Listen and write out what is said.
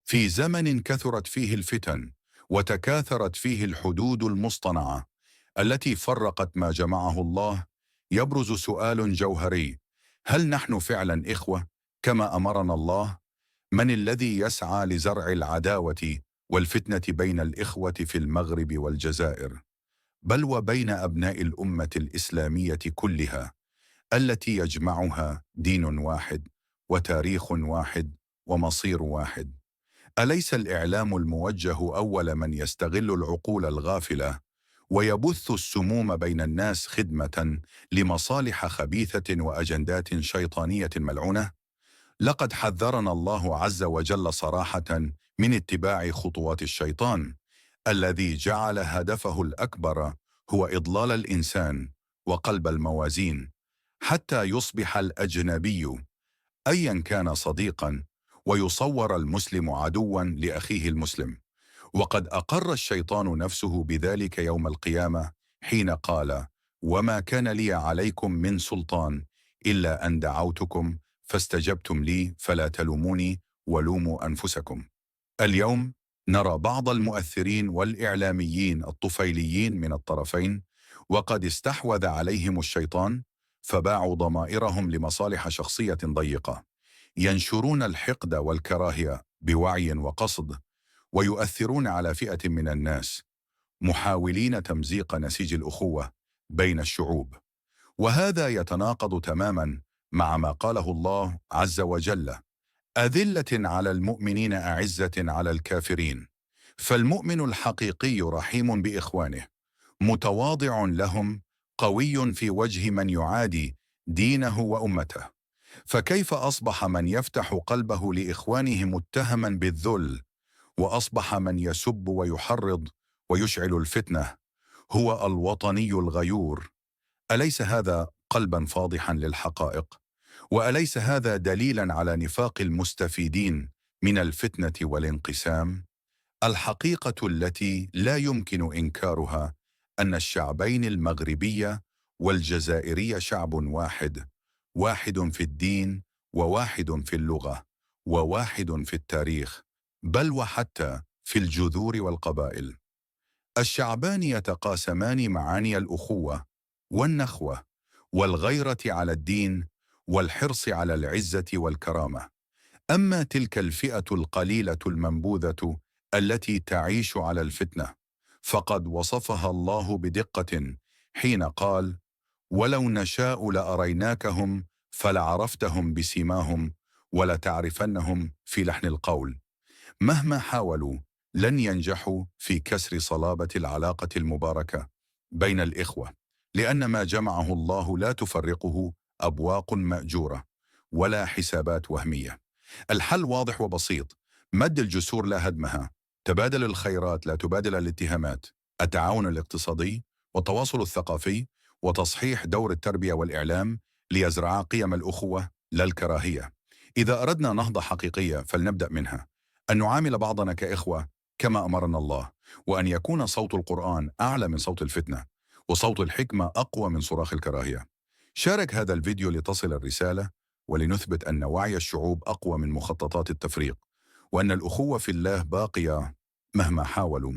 في زمن كثرت فيه الفتن وتكاثرت فيه الحدود المصطنعة التي فرقت ما جمعه الله، يبرز سؤال جوهري: هل نحن فعلا إخوة كما أمرنا الله؟ من الذي يسعى لزرع العداوة والفتنة بين الإخوة في المغرب والجزائر، بل وبين أبناء الأمة الإسلامية كلها التي يجمعها دين واحد وتاريخ واحد ومصير واحد؟ أليس الإعلام الموجه أول من يستغل العقول الغافلة ويبث السموم بين الناس خدمة لمصالح خبيثة وأجندات شيطانية ملعونة؟ لقد حذرنا الله عز وجل صراحة من اتباع خطوات الشيطان الذي جعل هدفه الأكبر هو إضلال الإنسان وقلب الموازين، حتى يصبح الأجنبي أيا كان صديقا، ويصور المسلم عدوا لأخيه المسلم. وقد أقر الشيطان نفسه بذلك يوم القيامة حين قال: وما كان لي عليكم من سلطان إلا أن دعوتكم فاستجبتم لي فلا تلوموني ولوموا أنفسكم. اليوم نرى بعض المؤثرين والإعلاميين الطفيليين من الطرفين وقد استحوذ عليهم الشيطان، فباعوا ضمائرهم لمصالح شخصية ضيقة، ينشرون الحقد والكراهية بوعي وقصد، ويؤثرون على فئة من الناس محاولين تمزيق نسيج الأخوة بين الشعوب. وهذا يتناقض تماما مع ما قاله الله عز وجل: أذلة على المؤمنين أعزة على الكافرين. فالمؤمن الحقيقي رحيم بإخوانه، متواضع لهم، قوي في وجه من يعادي دينه وأمته. فكيف أصبح من يفتح قلبه لإخوانه متهما بالذل، وأصبح من يسب ويحرض ويشعل الفتنة هو الوطني الغيور؟ أليس هذا قلبا فاضحا للحقائق؟ وأليس هذا دليلا على نفاق المستفيدين من الفتنة والانقسام؟ الحقيقة التي لا يمكن إنكارها أن الشعبين المغربي والجزائري شعب واحد، واحد في الدين وواحد في اللغة وواحد في التاريخ، بل وحتى في الجذور والقبائل. الشعبان يتقاسمان معاني الأخوة والنخوة والغيرة على الدين والحرص على العزة والكرامة. أما تلك الفئة القليلة المنبوذة التي تعيش على الفتنة، فقد وصفها الله بدقة حين قال: ولو نشاء لأريناكهم فلعرفتهم بسيماهم ولتعرفنهم في لحن القول. مهما حاولوا لن ينجحوا في كسر صلابة العلاقة المباركة بين الإخوة، لأن ما جمعه الله لا تفرقه أبواق مأجورة ولا حسابات وهمية. الحل واضح وبسيط: مد الجسور لا هدمها، تبادل الخيرات لا تبادل الاتهامات، التعاون الاقتصادي والتواصل الثقافي، وتصحيح دور التربية والإعلام ليزرعا قيم الأخوة لا الكراهية. إذا أردنا نهضة حقيقية فلنبدأ منها: أن نعامل بعضنا كإخوة كما أمرنا الله، وأن يكون صوت القرآن أعلى من صوت الفتنة، وصوت الحكمة أقوى من صراخ الكراهية. شارك هذا الفيديو لتصل الرسالة، ولنثبت أن وعي الشعوب أقوى من مخططات التفريق، وأن الأخوة في الله باقية مهما حاولوا.